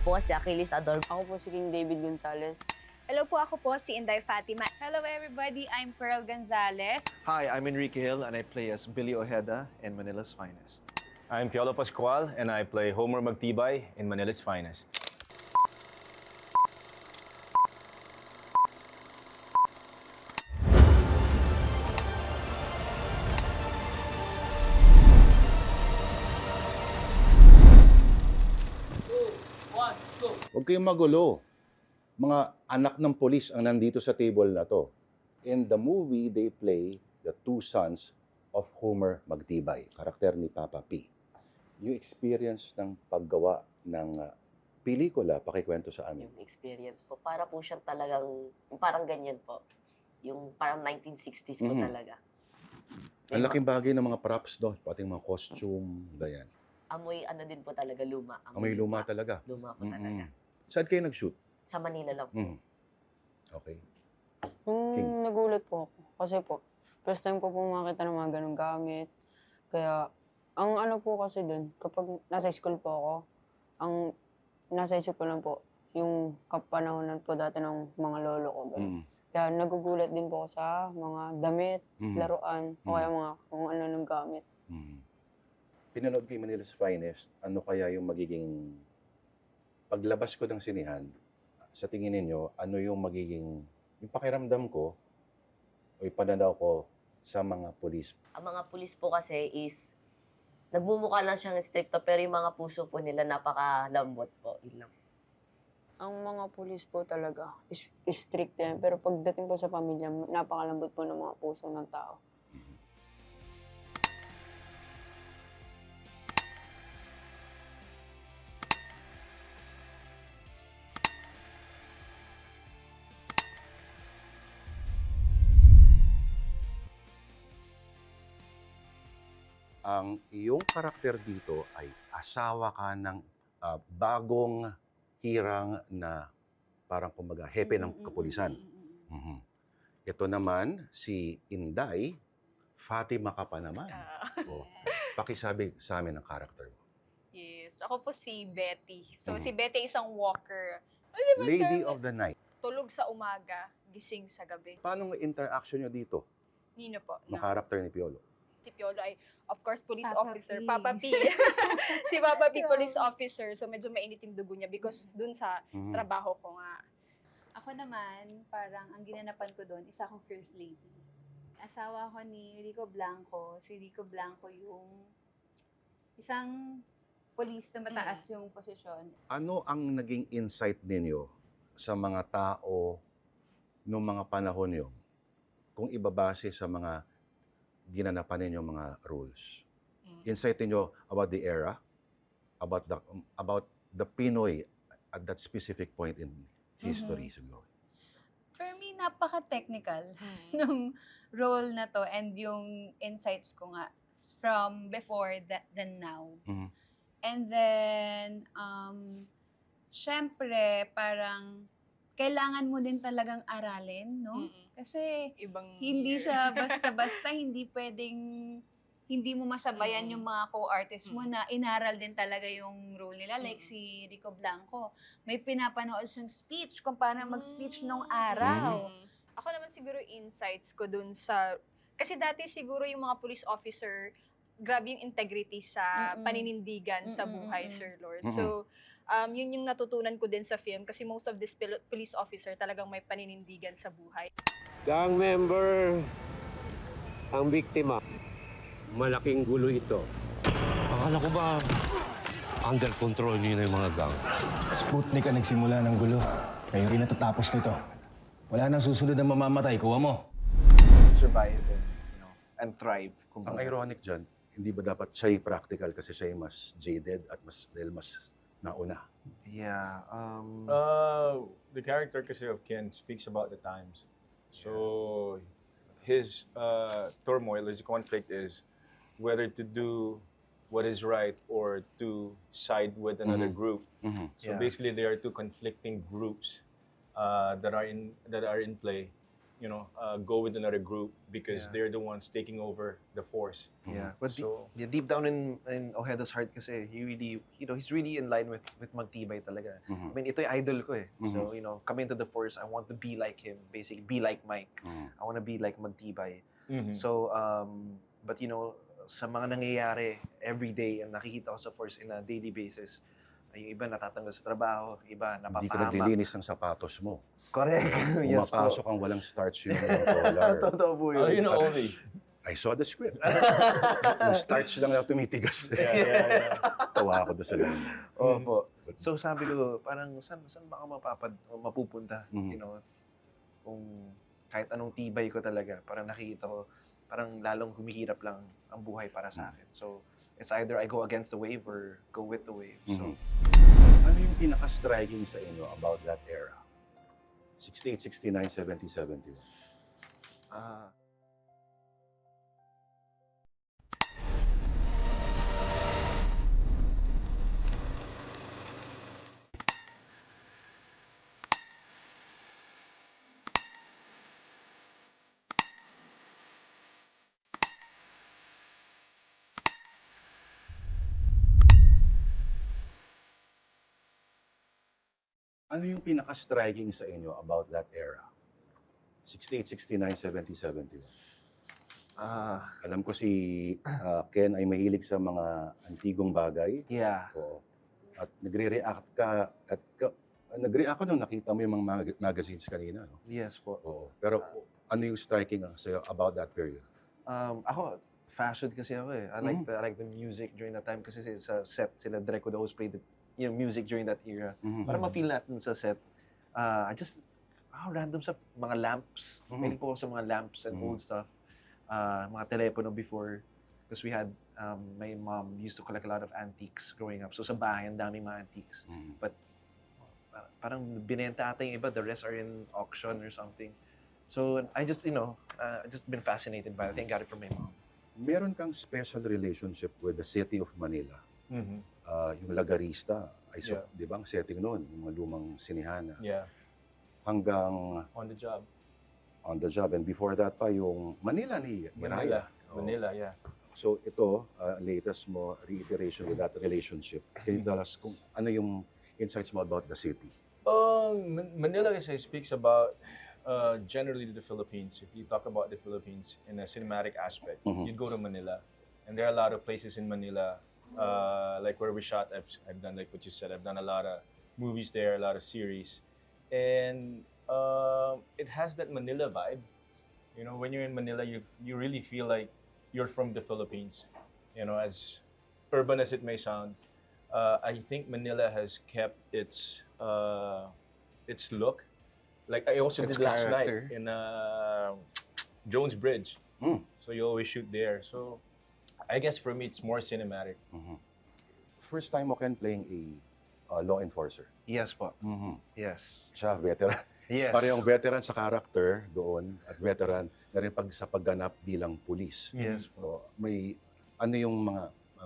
po si Achilles Ador. Ako po si King David Gonzalez. Hello po, ako po si Inday Fatima. Hello everybody, I'm Pearl Gonzalez. Hi, I'm Enrique Hill and I play as Billy Ojeda in Manila's Finest. I'm Piolo Pascual and I play Homer Magtibay in Manila's Finest. Huwag kayong magulo. Mga anak ng polis ang nandito sa table na to. In the movie, they play the two sons of Homer Magtibay, karakter ni Papa P. Yung experience ng paggawa ng pelikula, pakikwento sa amin. Yung experience po, para po siyang talagang, parang ganyan po. Yung parang 1960s po talaga. Ang laking bagay ng mga props doon, pati mga costume, ganyan. Amoy ano din po talaga, luma. Amoy luma talaga. Luma po talaga. Saan kayo nag-shoot? Sa Manila lang po. Okay. Nagulat po ako. Kasi po, first time ko po makita ng mga ganong gamit. Kaya, ang ano po kasi dun, kapag nasa school po ako, ang nasa isip ko lang po, yung kapanahonan po dati ng mga lolo ko. Kaya nagugulat din po ako sa mga damit, laruan, o kaya mga kung ano ng gamit. Pinanood kay Manila's Finest, ano kaya yung magiging paglabas ko ng sinihan, sa tingin ninyo, ano yung magiging yung pakiramdam ko o yung pananaw ko sa mga pulis? Ang mga pulis po kasi is, nagmumukha lang siyang stricto, pero yung mga puso po nila napakalambot po. Yun lang. Ang mga pulis po talaga is strict yan. Pero pagdating po sa pamilya, napakalambot po ng mga puso ng tao. Ang iyong karakter dito ay asawa ka ng bagong hirang na parang kumbaga hepe ng kapulisan. Ito naman, si Inday, Fatima ka pa naman. Pakisabi sa amin ang karakter mo. Yes, ako po si Betty. So si Betty isang walker. Lady of the Night. Tulog sa umaga, gising sa gabi. Paano ang interaction nyo dito? Nino po. Ng karakter ni Piolo? Si Piolo ay, of course, police Papa officer. P. Papa P. Si Papa P, police officer. So medyo mainit yung dugo niya because dun sa trabaho ko nga. Ako naman, parang ang ginanapan ko doon, isa akong first lady. Asawa ko ni Rico Blanco. Si Rico Blanco yung isang police na mataas yung posisyon. Ano ang naging insight ninyo sa mga tao noong mga panahon yun kung ibabase sa mga ginanapan ninyo mga rules? Insight niyo about the era, about the Pinoy at that specific point in history siguro. For me, napaka-technical nung role na to and yung insights ko nga from before than now. And then, syempre, parang kailangan mo din talagang aralin, no? Kasi hindi siya basta-basta, hindi pwedeng, hindi mo masabayan yung mga co-artists mo na inaral din talaga yung role nila. Like si Rico Blanco, may pinapanood siyang speech kung paano mag-speech nung araw. Ako naman siguro insights ko dun sa, kasi dati siguro yung mga police officer, grabe yung integrity sa paninindigan sa buhay, Sir Lord. So, yun yung natutunan ko din sa film kasi most of this police officer talagang may paninindigan sa buhay. Gang member ang biktima. Malaking gulo ito. Akala ko ba under control niyo na yung mga gang? Sputnik ang nagsimula ng gulo. Kayo rin natatapos nito. Wala nang susunod na mamamatay. Kuha mo. Survive and thrive. Ang ironic dyan, hindi ba dapat siya'y practical kasi siya'y mas jaded at dahil mas nauna? Yeah. The character kasi of Ken speaks about the times. So his turmoil, his conflict is whether to do what is right or to side with another group. So basically, there are two conflicting groups that are in play. go with another group because Yeah. they're the ones taking over the force. Yeah, but So deep down in Ojeda's heart kasi, he really, he's really in line with Magtibay talaga. I mean, ito yung idol ko eh. So, coming into the force, I want to be like him, basically, be like Mike. I want to be like Magtibay. So, but sa mga nangyayari every day, ang nakikita ko sa force in a daily basis, ay yung iba natatanggal sa trabaho, iba Hindi ka napapahamak. naglilinis ng sapatos mo. Correct. Yes po. Pumapasok ang walang starch yung collar. Totoo po yun. you know only. I saw the script. Yung starch lang na tumitigas. Yeah. Tawa ako doon sa lang. Opo. So sabi ko, parang saan ba ako mapupunta? Kung kahit anong tibay ko talaga, parang nakikita ko, parang lalong humihirap lang ang buhay para sa akin. So it's either I go against the wave or go with the wave. So Ano yung pinaka-striking sa inyo about that era? 68, 69, 70, 71. Ano yung pinaka-striking sa inyo about that era? 68, 69, 70, 71. Alam ko si Ken ay mahilig sa mga antigong bagay. yeah. Oo. At nagre-react ka nag-react ako nung nakita mo yung mga magazines kanina, no? Yes po. Oo. Pero ano yung striking sa'yo about that period? Ako, fashion kasi ako eh. I like the music during that time kasi sa set, sila Drek would always play the music during that era. Para ma-feel natin sa set. Random sa mga lamps. Mahilig po ako sa mga lamps and old stuff. Mga telepono before. Because we had, my mom used to collect a lot of antiques growing up. So sa bahay, ang daming mga antiques. But parang binenta ata yung iba, the rest are in auction or something. So I just, I just been fascinated by it. I think I got it from my mom. Meron kang special relationship with the city of Manila. Yung Lagarista, di ba ang setting noon, yung mga lumang sinihan. Yeah. Hanggang On the job. On the job. And before that pa, yung Manila ni Raya. Manila, yeah. So ito, latest mo, reiteration with that relationship. Can you tell us kung ano yung insights mo about the city? Manila kasi speaks about generally the Philippines. If you talk about the Philippines in a cinematic aspect, you go to Manila. And there are a lot of places in Manila, like where we shot. I've done like what you said. I've done a lot of movies there, a lot of series. And it has that Manila vibe. When you're in Manila, you really feel like you're from the Philippines. As urban as it may sound, I think Manila has kept its look. Like I also did last night in Jones Bridge. So you always shoot there. So I guess for me, it's more cinematic. First time mo Ken playing a law enforcer. Yes po. Yes. Siya, veteran. Yes. Parehong veteran sa character doon at veteran na rin sa pagganap bilang pulis. Yes So, po. ano yung mga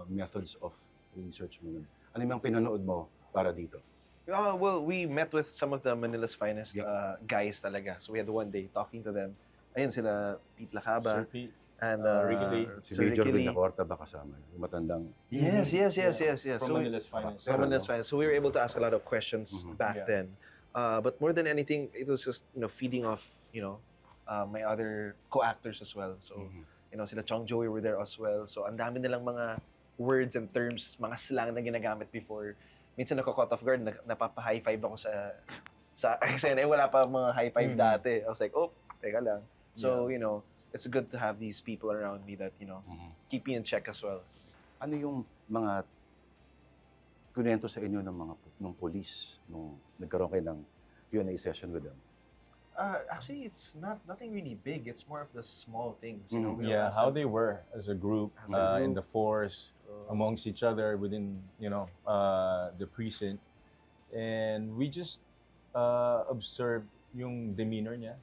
methods of research mo nun? Ano yung pinanood mo para dito? Well, we met with some of the Manila's finest guys talaga. So we had one day talking to them. Ayun sila, Pete Lacaba. Sir Pete. And Ricky Lee. Si Major Villacorta ba kasama? Yung matandang... Yes. From Manila's finest. From Manila's finest. So we were able to ask a lot of questions back then. But more than anything, it was just feeding off my other co-actors as well. So sila Chong Joey were there as well. So ang dami nilang mga words and terms, mga slang na ginagamit before. Minsan nako-caught off guard, napapa-high five ako sa eksena. Wala pa mga high five dati. I was like, oh, teka lang. So it's good to have these people around me that keep me in check as well. Ano yung mga kunento sa inyo ng police nung nagkaroon kayo ng Q&A session with them? Actually, it's nothing really big. It's more of the small things. How they were as a group, in the force, amongst each other within the precinct, and we just observed yung demeanor niya.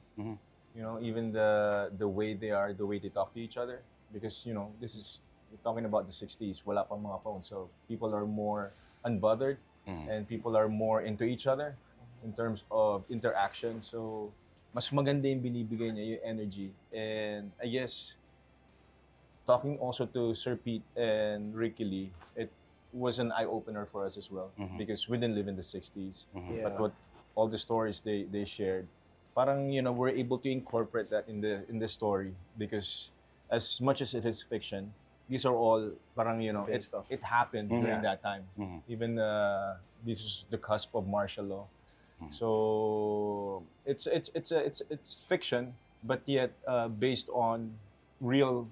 Even the way they are, the way they talk to each other, because we're talking about the 60s. Wala pang mga phones, so people are more unbothered, and people are more into each other in terms of interaction. So mas maganda yung binibigay niya, yung energy. And I guess, talking also to Sir Pete and Ricky Lee, it was an eye-opener for us as well. Because we didn't live in the 60s. But what all the stories they shared, parang, you know, we're able to incorporate that in the story. Because as much as it is fiction, these are all parang, you know, it happened during that time. Even this is the cusp of martial law. So it's fiction, but yet based on real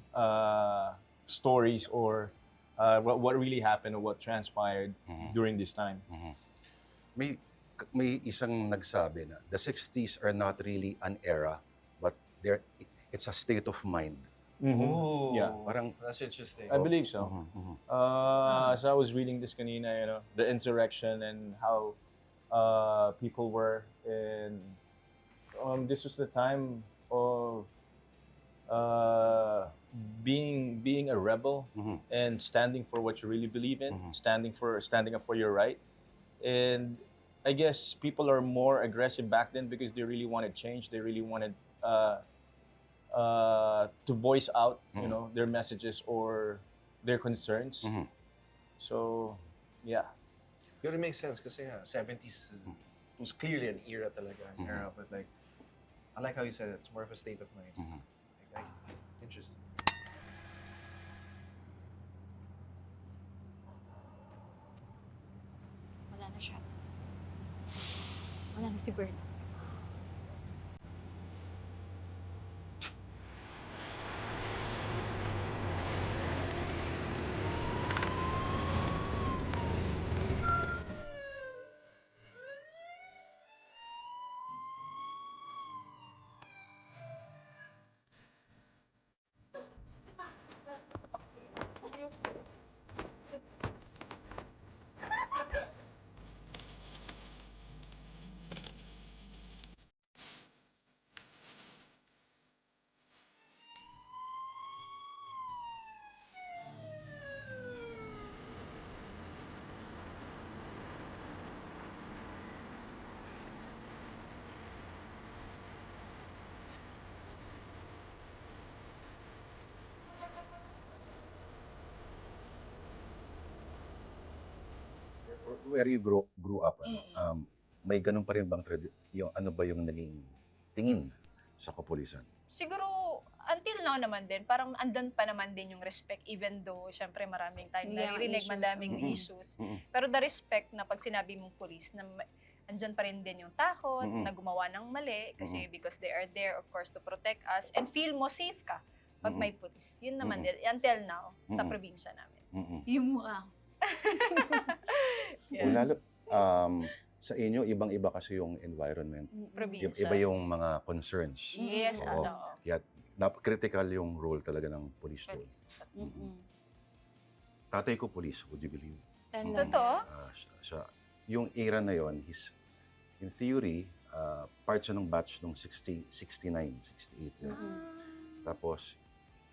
stories or what really happened or what transpired during this time. May isang nagsabi na the 60s are not really an era, but it's a state of mind. Oh, Yeah. Parang that's interesting. I believe so. As I was reading this kanina, you know, the insurrection and how people were, and this was the time of being a rebel and standing for what you really believe in, standing up for your right. And I guess people are more aggressive back then because they really wanted change. They really wanted to voice out, you know, their messages or their concerns. So, yeah. But it makes sense kasi 70s was clearly an era talaga, an era, but like, I like how you said it, it's more of a state of mind. Like, interesting. Wala na siya. Wala na si Bert. where you grew up, may ganun pa rin bang yung ano ba yung naging tingin sa kapulisan? Siguro, until now naman din, parang andun pa naman din yung respect even though, syempre maraming tayong naririnig, madaming issues. Pero the respect na pag sinabi mong police, na andyan pa rin din yung takot na gumawa ng mali kasi because they are there, of course, to protect us and feel mo safe ka pag may police. Yun naman din, until now, sa probinsya namin. Yung mukha. O lalo, sa inyo, ibang-iba kasi yung environment. Probinsya. Iba yung mga concerns. Yes, Oo. Kaya critical yung role talaga ng police role. Tatay ko police, would you believe? Totoo? Yung era na yon, in theory, part siya ng batch nung 69, 68. Tapos,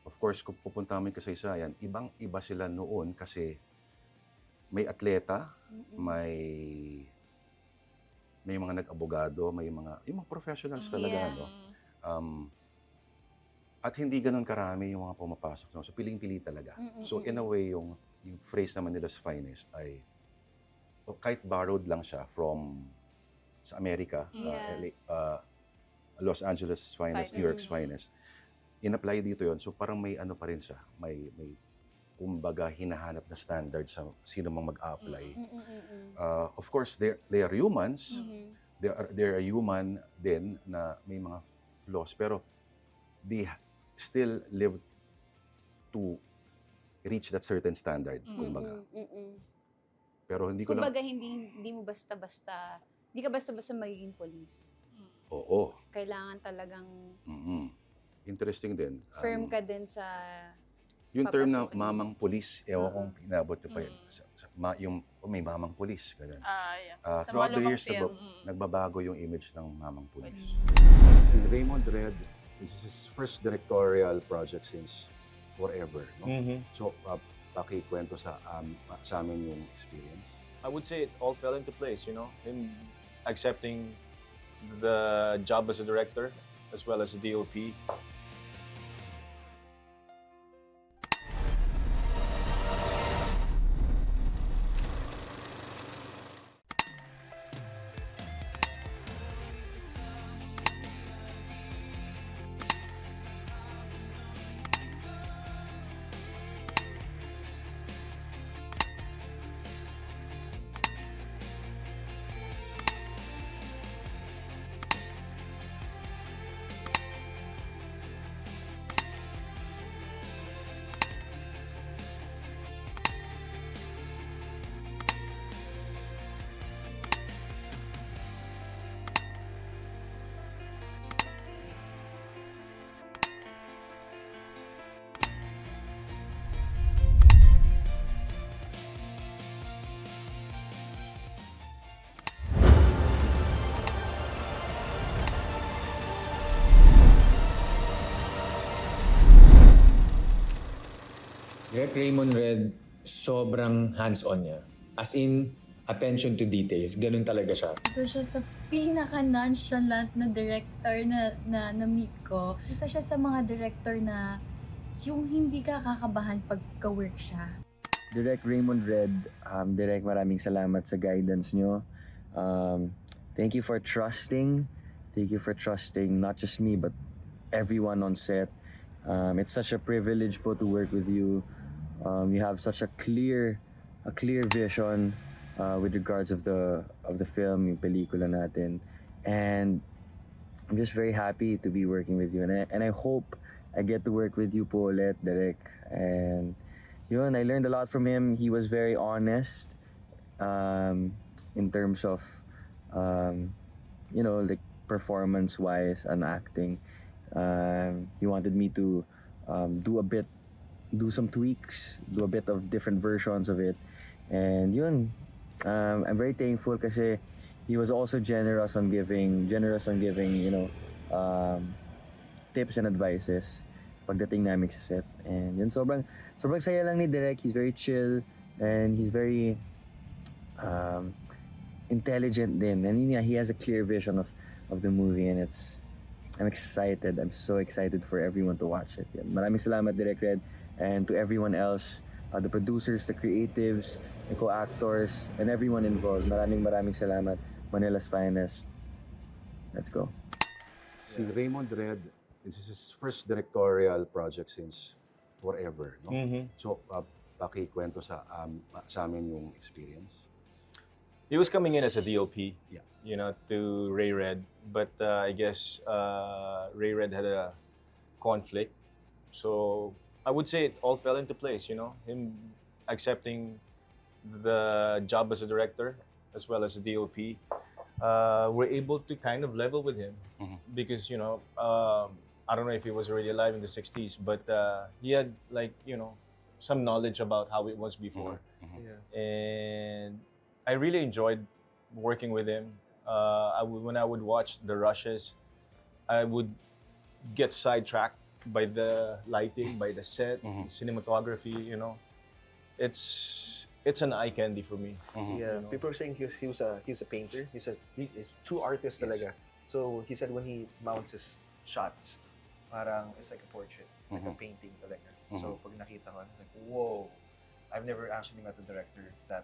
of course, kung pupunta kami kasaysayan, ibang-iba sila noon kasi may atleta, may mga nag-abogado, yung mga professionals talaga, no? At hindi ganun karami yung mga pumapasok, no? So piling-pili talaga. So in a way, yung phrase naman nila sa finest ay kahit borrowed lang siya from sa Amerika, Los Angeles finest, New York's finest. In-apply dito yon, so parang may ano pa rin siya, may kumbaga hinahanap na standard sa sino mang mag-apply. Of course, they are humans. They are human din na may mga flaws, pero they still live to reach that certain standard, kumbaga. Pero hindi ko kumbaga, hindi mo basta-basta, hindi ka basta-basta magiging police. Oo. Kailangan talagang interesting din. firm ka din sa Yung term na papasukin. mamang police, ewan kong pinabot nyo pa yun. Yung may mamang police, ganun. Sa Throughout the malumang years, film. nagbabago yung image ng mamang police. Si Raymond Red, this is his first directorial project since forever. No? So, pakikwento sa amin yung experience. I would say it all fell into place, you know, in accepting the job as a director as well as a DOP. Direk Raymond Red, sobrang hands-on niya. As in, attention to details. Ganun talaga siya. Isa siya sa pinaka-nonchalant na director na meet ko. Isa siya sa mga director na yung hindi ka kakabahan pagka-work siya. Direk Raymond Red, Direk, maraming salamat sa guidance nyo. Thank you for trusting. Thank you for trusting not just me, but everyone on set. It's such a privilege po to work with you. You have such a clear vision with regards of the film, yung pelikula natin, and I'm just very happy to be working with you. And I hope I get to work with you po ulit, Direk. And yun, I learned a lot from him. He was very honest in terms of like performance-wise and acting. He wanted me to do some tweaks, do a bit of different versions of it. And yun, I'm very thankful kasi he was also generous on giving, tips and advices pagdating namin sa set. And yun, sobrang saya lang ni Direk. He's very chill and he's very intelligent din. And yun, he has a clear vision of the movie, and I'm excited. I'm so excited for everyone to watch it. Yan. Maraming salamat, Direk Red, and to everyone else, the producers, the creatives, the co-actors, and everyone involved. Maraming salamat. Manila's finest. Let's go. Si Raymond Red, this is his first directorial project since forever, no? So, pakikwento sa amin yung experience. He was coming in as a DOP, Yeah. to Ray Red, but I guess Ray Red had a conflict, so I would say it all fell into place. Him accepting the job as a director as well as a DOP. We're able to kind of level with him because I don't know if he was already alive in the 60s, but he had some knowledge about how it was before. Yeah. And I really enjoyed working with him. When I would watch the rushes, I would get sidetracked by the lighting, by the set, cinematography. It's an eye candy for me. Yeah, people are saying he's a painter. He's a true artist talaga. So he said when he mounts his shots, parang it's like a portrait, like a painting talaga. So pag nakita ko, I'm like, whoa! I've never actually met a director that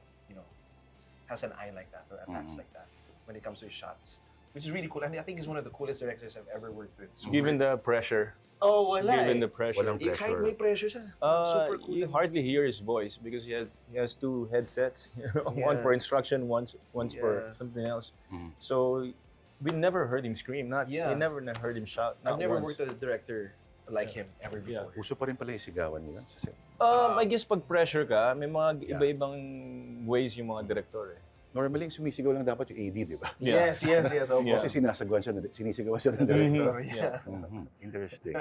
has an eye like that or attacks like that when it comes to his shots, which is really cool. And I think he's one of the coolest directors I've ever worked with. Given the pressure. Oh, wala. Given the pressure. Walang pressure. Kahit may pressure siya. Super cool. You hardly hear his voice because he has two headsets, one for instruction, once for something else. So we never heard him scream. We never heard him shout. I've never once. worked with a director like him ever before. Uso pa rin pala yung sigawan nila sa set. I guess pag pressure ka, may mga iba-ibang ways yung mga director eh. Normally, yung sumisigaw lang dapat yung AD, di ba? Yeah. Yes. Oh, Kasi sinisigawan siya ng director. Yeah. Interesting.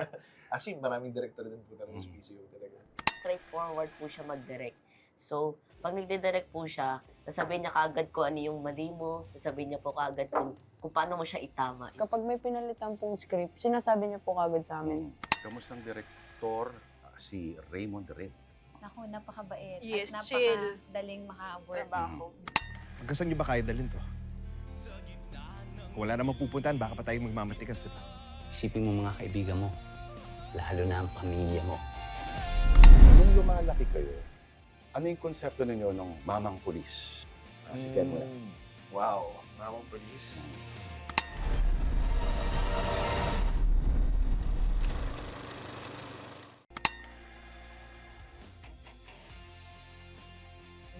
Actually, maraming director din po talaga sumisigaw talaga. Straightforward po siya mag-direct. So, pag nagde-direct po siya, sasabihin niya kaagad kung ano yung mali mo, sasabihin niya po kaagad kung paano mo siya itama. Kapag may pinalitan pong script, sinasabi niya po kaagad sa amin. Kamusta ang direktor si Raymond Red? Naku, napakabait Yes, at chill. napakadaling maka-work. Trabaho. Hanggang saan niyo ba kaya dalhin to? Kung wala namang pupuntahan, baka pa tayo magmamatikas, di ba? Isipin mo mga kaibigan mo, lalo na ang pamilya mo. Nung lumalaki kayo, ano yung konsepto ninyo ng mamang pulis? Si Ken mo lang. Wow, mamang police.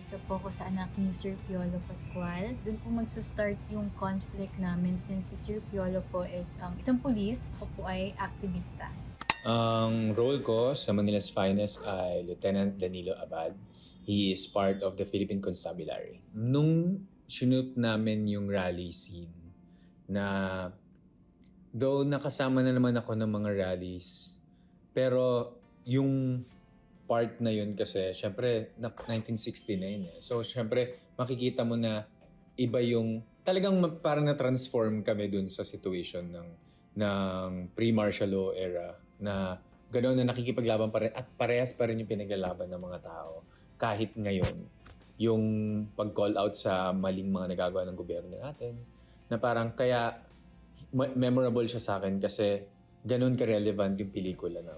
Isa po ako sa anak ni Sir Piolo Pascual. Doon po magsa-start yung conflict namin since si Sir Piolo po is isang pulis, ako po ay aktivista. Ang role ko sa Manila's Finest ay Lieutenant Danilo Abad. He is part of the Philippine Constabulary. Nung shoot namin yung rally scene na though nakasama na naman ako ng mga rallies, pero yung part na yun kasi, syempre, 1969 eh. So, syempre, makikita mo na iba yung, talagang parang na-transform kami dun sa situation ng pre-martial law era na gano'n na nakikipaglaban pa rin at parehas pa rin yung pinaglalaban ng mga tao. Kahit ngayon, yung pag-call out sa maling mga nagagawa ng gobyerno natin, na parang kaya memorable siya sa akin kasi gano'n ka-relevant yung pelikula na.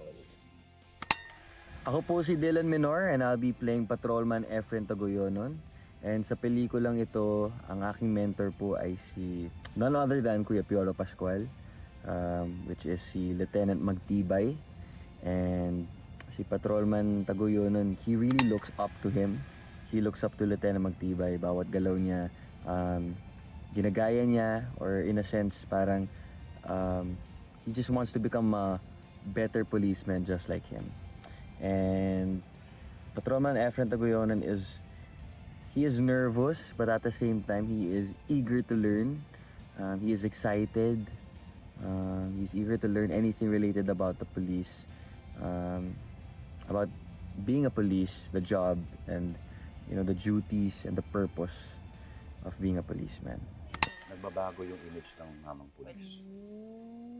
Ako po si Dylan Menor and I'll be playing Patrolman Efren Tagoyonon. And sa pelikulang ito, ang aking mentor po ay si none other than Kuya Piolo Pascual, which is si Lieutenant Magtibay. And si Patrolman Tagoyonon, he really looks up to him. He looks up to Lieutenant Magtibay. Bawat galaw niya, ginagaya niya, or in a sense, parang he just wants to become a better policeman just like him. And Patrolman Efren Tagoyonon he is nervous, but at the same time, he is eager to learn. He is excited. He's eager to learn anything related about the police, about being a police, the job, and the duties and the purpose of being a policeman. Nagbabago yung image ng mamang pulis.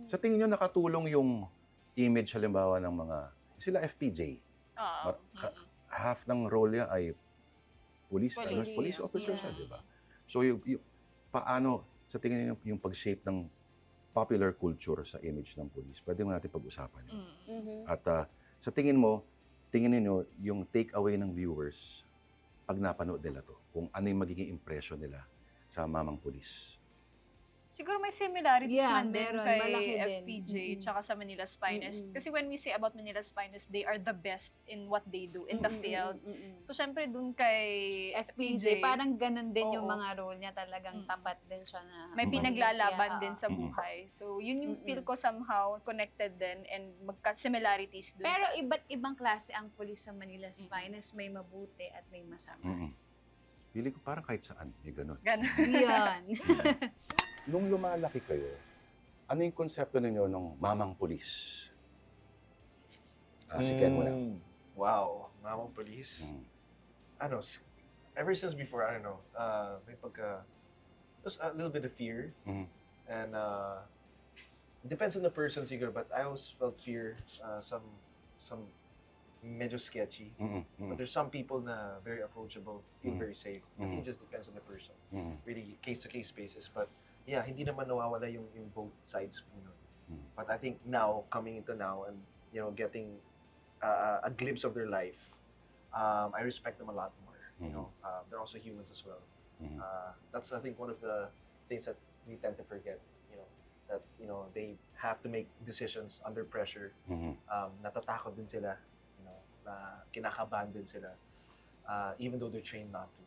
Sa tingin nyo, nakatulong yung image halimbawa ng mga sila FPJ. Half ng role niya ay police officer siya, di ba? So paano sa tingin niyo yung pag-shape ng popular culture sa image ng police? Pwede mo natin pag-usapan yun. At sa tingin niyo yung take-away ng viewers pag napanood nila to, kung ano yung magiging impression nila sa mamang pulis? Siguro may similarities man din meron. kay Malaki din. FPJ tsaka sa Manila's Finest. Kasi when we say about Manila's Finest, they are the best in what they do, in the field. So, syempre dun kay FPJ, parang ganun din yung mga role niya. Talagang tapat din siya na may pinaglalaban din sa buhay. So, yun yung feel ko somehow connected din and magka-similarities dun Pero sa... iba't ibang klase ang pulis sa Manila's Finest. May mabuti at may masama. Pili ko parang kahit saan, may ganun. Yan. Nung lumalaki kayo, ano yung konsepto ninyo ng mamang pulis? Si Ken mo na. Wow, mamang police. Ano, ever since before, I don't know, may just a little bit of fear. And it depends on the person siguro, but I always felt fear, some medyo sketchy. But there's some people na very approachable, feel very safe. I think it just depends on the person. Really case-to-case basis. But yeah, hindi naman nawawala yung both sides. But I think now, coming into now and getting a glimpse of their life, I respect them a lot more. They're also humans as well. That's I think one of the things that we tend to forget. That they have to make decisions under pressure. Natatakot din sila. Na kinakabahan din sila, even though they're trained not to.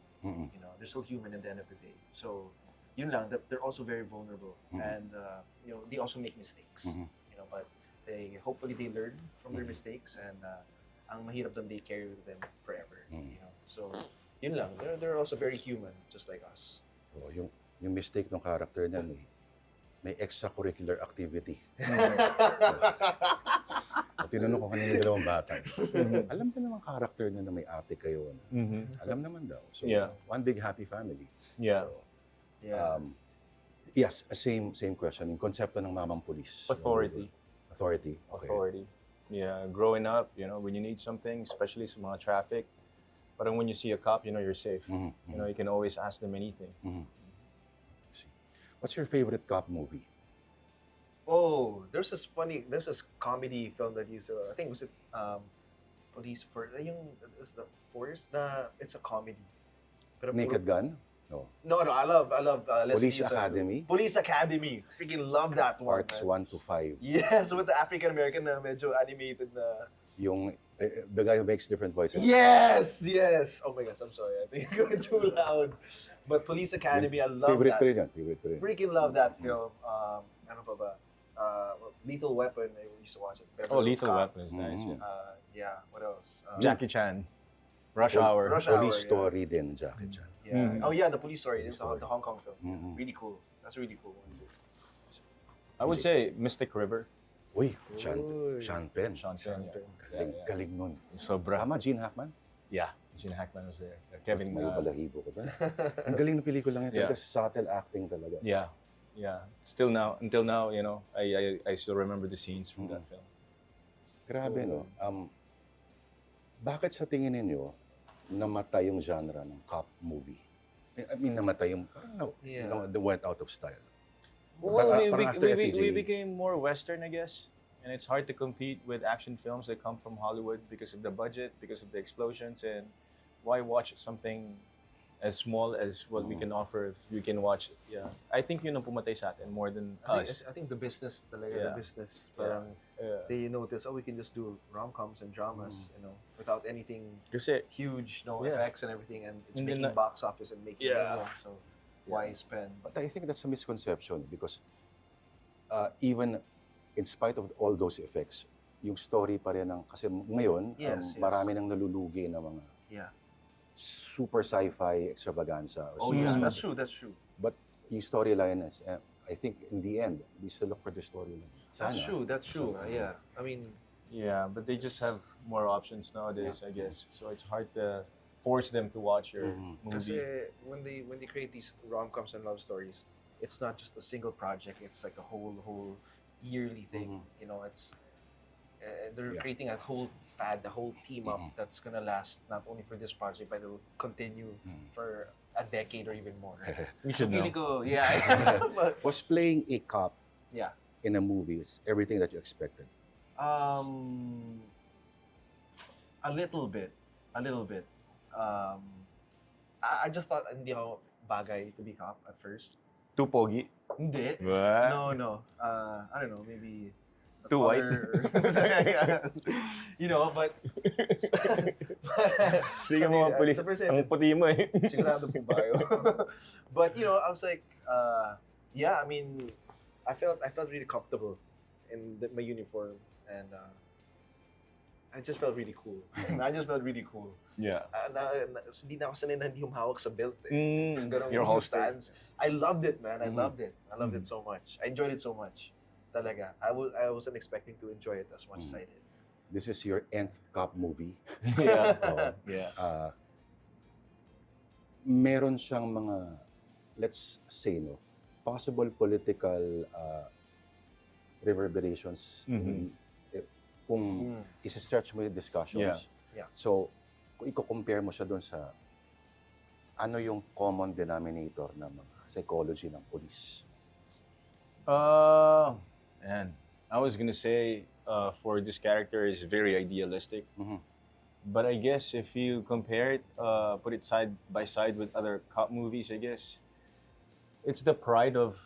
They're still human at the end of the day. So, yun lang, that they're also very vulnerable, and they also make mistakes. But hopefully they learn from their mistakes, and ang mahirap doon, they carry with them forever. So, yun lang, they're also very human, just like us. So, yung mistake ng character niya, may extracurricular activity. Tinanong ko kanina yung dalawang bata. Alam ba naman character niya na may ate kayo? Alam naman daw. So, one big happy family. Yeah. So, yes, same question. Yung konsepto ng mamang pulis. Authority. Authority. Okay. Authority. Yeah, growing up, when you need something, especially sa mga traffic, parang when you see a cop, you're safe. You can always ask them anything. What's your favorite cop movie? Oh, there's this comedy film that used to, I think was it Police for yung it was the Force, it's a comedy. Pero Naked Gun? No. No, I love Leslie Police Nielsen too. Academy? Police Academy. Freaking love that one. Parts man. 1 to 5. Yes, with the African American na medyo animated na. Yung, the guy who makes different voices. Yes! Oh my gosh, I'm sorry. I think I'm going too loud. But Police Academy, I love Favorite that. ko rin yan. Favorite ko rin. Freaking love that film. Ano pa ba? Lethal Weapon, I used to watch it. Beverly Hills Lethal Cop. Weapon is nice. Yeah, what else? Jackie Chan. Rush Hour. Police Story din, Jackie Chan. Yeah. Oh yeah, the Police Story. It's the Hong Kong film. Really cool. That's a really cool one too. I would say Mystic River. Uy, Sean Penn. Galing nun. Sobra. Tama, Gene Hackman? Yeah, Gene Hackman was there. Kevin. May balahibo ko ba? Ang galing na pelikula yan. Yeah. Subtle acting talaga. Yeah. Until now, you know, I still remember the scenes from that film. Grabe, no? Bakit sa tingin ninyo namatay yung genre ng cop movie? I mean, namatay yung, they went out of style. Well, Parang after we FPJ. became more Western, I guess. And it's hard to compete with action films that come from Hollywood because of the budget, because of the explosions. And why watch something as small as what we can offer if we can watch? Yeah, I think yun ang pumatay sa atin more than us. I think the business talaga, the business. Parang they notice, we can just do rom-coms and dramas, you know, without anything huge, no effects and everything, and it's making box office and making money. So why spend? But I think that's a misconception because even in spite of all those effects, yung story pa rin ng, kasi ngayon, marami nang nalulugi na mga super sci-fi extravaganza. That's true. But yung storyline is, I think in the end, they still look for the storyline. That's true. Yeah, I mean. Yeah, but they just have more options nowadays, I guess. So it's hard to force them to watch your movie. Kasi when they create these rom-coms and love stories, it's not just a single project. It's like a whole yearly thing. You know, it's they're creating a whole team up that's gonna last not only for this project, but it'll continue for a decade or even more. We should know. Was playing a cop in a movie is everything that you expected? A little bit. I just thought hindi ako bagay to be cop at first. Too pogi? Hindi. What? No. I don't know, maybe too white? You know, but Hindi ka mga pulis. Ang puti mo eh. Sigurado po ba yun? But you know, I was like, I mean, I felt really comfortable in my uniform, and I just felt really cool. Yeah. Hindi na ako sanay na hindi humawak sa belt. Your whole stance. I loved it, man. I loved it so much. I enjoyed it so much. Talaga. I wasn't expecting to enjoy it as much as I did. This is your nth cop movie. Meron siyang mga, let's say, possible political reverberations kung isa-stretch mo yung discussions. So, kung i-compare mo siya doon sa ano yung common denominator ng mga psychology ng police? Man, I was gonna say for this character is very idealistic. But I guess if you compare it, put it side by side with other cop movies, I guess it's the pride of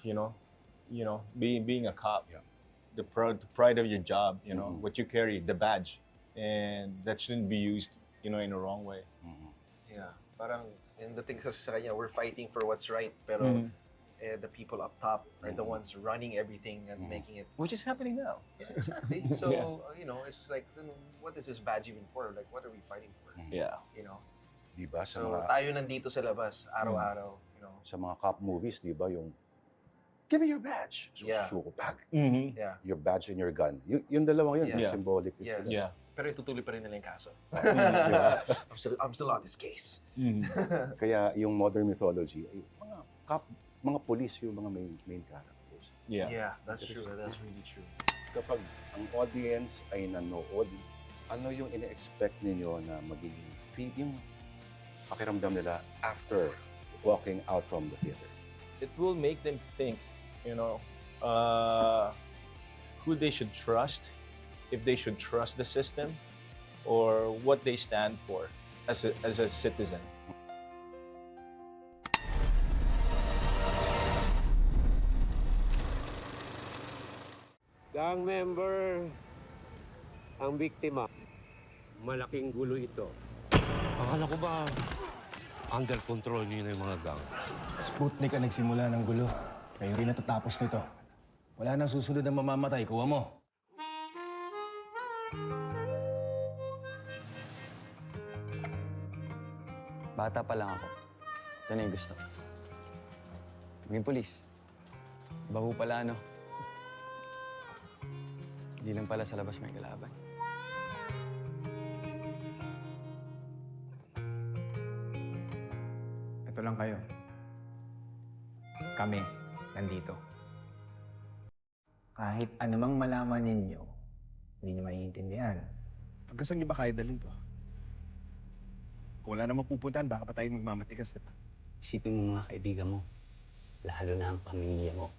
being a cop. The pride of your job, what you carry, the badge, and that shouldn't be used, in a wrong way. Yeah, parang in the thing kasi sa kanya, we're fighting for what's right, pero the people up top are the ones running everything and making it. Which is happening now. Yeah, exactly. So it's just like, then what is this badge even for? Like, what are we fighting for? Yeah. Diba? So tayo nandito sa labas, araw-araw. Sa mga cop movies, diba, yung give me your badge. Susuko bag. Your badge and your gun. Yung dalawang yun, symbolic. Yes. Pero itutuloy pa rin nila yung kaso. I'm still on this case. Kaya yung modern mythology, ay mga police yung mga main characters. Yeah, that's true. That's really true. Kapag ang audience ay nanood, ano yung ina-expect ninyo na magiging yung pakiramdam nila after walking out from the theater? it will make them think, you know, who they should trust, if they should trust the system, or what they stand for as a citizen. Gang member ang biktima. Malaking gulo ito. Akala ko ba under control niyo na yung mga gang? Sputnik ang nagsimula ng gulo. Kayo rin natatapos nito. Wala nang susunod na mamamatay. Kuha mo. Bata pa lang ako. Ito na yung gusto. Maging pulis. Iba ho pala, ano? Hindi lang pala sa labas may kalaban. Ito lang kayo. Kami, nandito. Kahit anumang malaman ninyo, hindi nyo maiintindihan. Hanggang saan niyo ba kaya dalhin to? Kung wala namang pupuntahan, baka pa tayo magmamatigas, di ba? Isipin mo mga kaibigan mo, lalo na ang pamilya mo.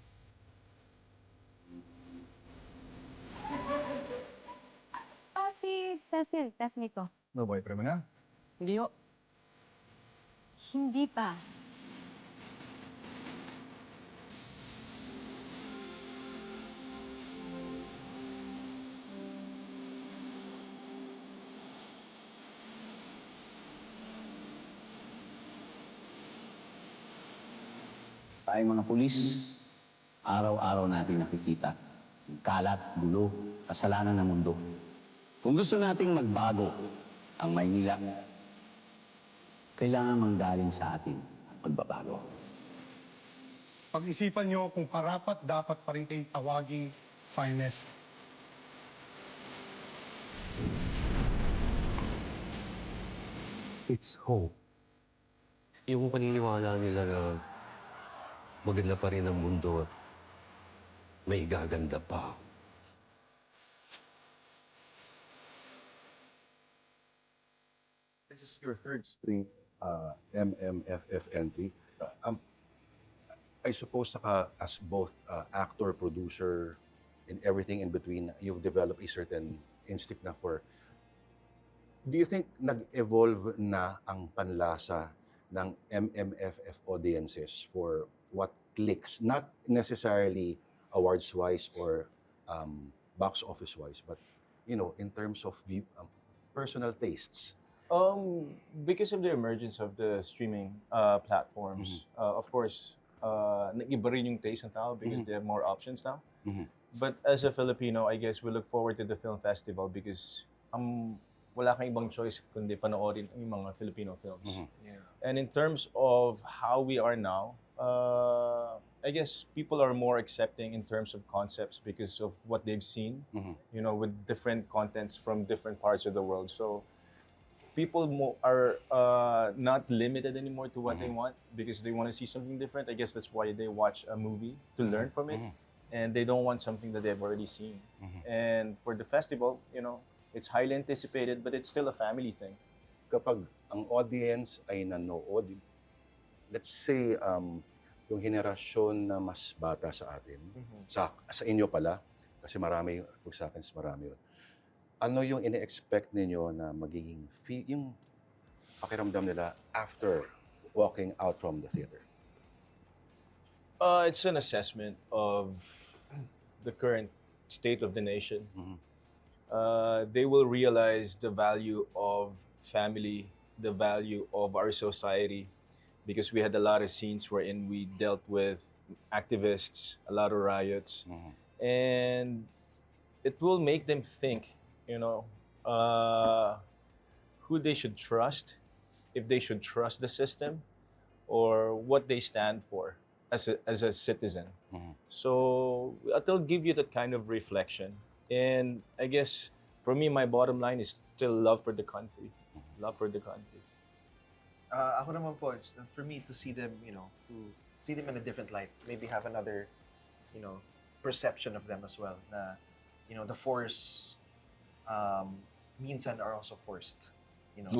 Si Cecil, classmate ko. No boyfriend mo na? Hindi ho. Hindi pa. Tayong mga pulis, araw-araw natin nakikita ang kalat, gulo, kasalanan ng mundo. Kung gusto nating magbago ang Maynila, kailangan manggaling sa atin ang pagbabago. Pag-isipan nyo kung karapat dapat pa rin kayong tawaging finest. It's hope. Yung paniniwala nila na maganda pa rin ang mundo at may gaganda pa. This is your third string MMFF entry. I suppose as both actor, producer, and everything in between, you've developed a certain instinct na for... Do you think nag-evolve na ang panlasa ng MMFF audiences for what clicks? Not necessarily awards-wise or box office-wise, but, you know, in terms of personal tastes. Because of the emergence of the streaming platforms, of course, nag-iba rin yung taste ng tao because they have more options now. But as a Filipino, I guess we look forward to the film festival because wala kang ibang choice kundi panoorin yung mga Filipino films. And in terms of how we are now, I guess people are more accepting in terms of concepts because of what they've seen, you know, with different contents from different parts of the world. So people are not limited anymore to what they want because they want to see something different. I guess that's why they watch a movie to learn from it, and they don't want something that they've already seen. And for the festival, you know, it's highly anticipated, but it's still a family thing. Kapag ang audience ay nanood, let's say, yung henerasyon na mas bata sa atin, sa inyo pala, kasi marami, pag sa akin, marami yun. Ano yung ine-expect ninyo na magiging yung pakiramdam nila after walking out from the theater? It's an assessment of the current state of the nation. They will realize the value of family, the value of our society, because we had a lot of scenes wherein we dealt with activists, a lot of riots, and it will make them think, you know, who they should trust, if they should trust the system, or what they stand for as a citizen. So it'll give you that kind of reflection. And I guess for me, my bottom line is still love for the country. Love for the country. Ako naman po, for me to see them, you know, to see them in a different light, maybe have another, you know, perception of them as well. Na, you know, the force minsan are also forced. you know,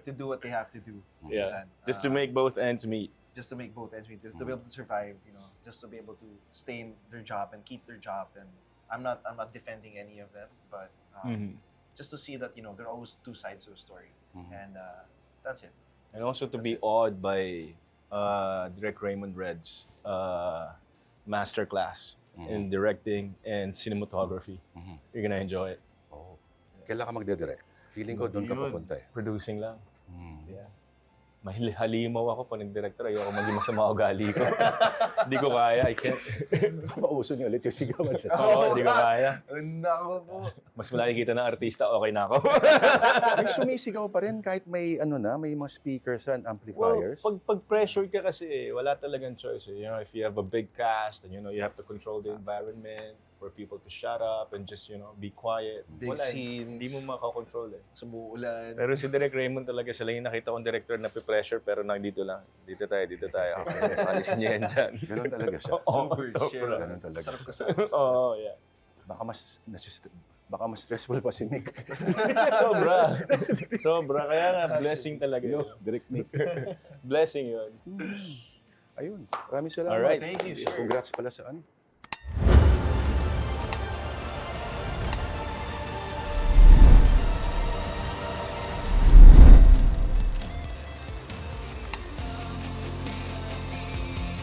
to do what they have to do. Yeah, minsan. just to make both ends meet. Just to make both ends meet, to be able to survive, you know, just to be able to stay in their job and keep their job. And I'm not defending any of them, but just to see that, you know, there are always two sides to a story, and that's it. And also to be awed by Direct Raymond Red's masterclass in directing and cinematography. You're gonna enjoy it. Oh. Kailan ka magde-direct? Feeling ko doon ka papunta eh. Producing lang. Yeah. Halimaw ako pag nag-director. Ayoko maging masama ugali ko. Hindi ko kaya. I can't. Pauso niyo ulit yung sigawan sa Oo, hindi ko kaya. Nako po. Mas makikita ng artista, okay na ako. May sumisigaw pa rin kahit may may mga speakers and amplifiers. Well, pag pressure ka kasi, wala talagang choice. You know, if you have a big cast and you know you have to control the environment for people to shut up and just, you know, be quiet. Big scenes. Hindi mo makakontrol eh. Sumuulan. Pero si Direk Raymond talaga, siya lang yung nakita kong director na pressure pero nandito lang. Dito tayo. Okay, alisin niyo yan dyan. Ganun talaga siya. Super chill. Ganun talaga Sarap siya. kasama. Oo, yeah. Baka mas stressful pa si Nick. Sobra. Kaya nga, blessing talaga yun. Direct Nick. Blessing yun. Ayun. Maraming salamat. Alright. Thank you, sir. Congrats pala sa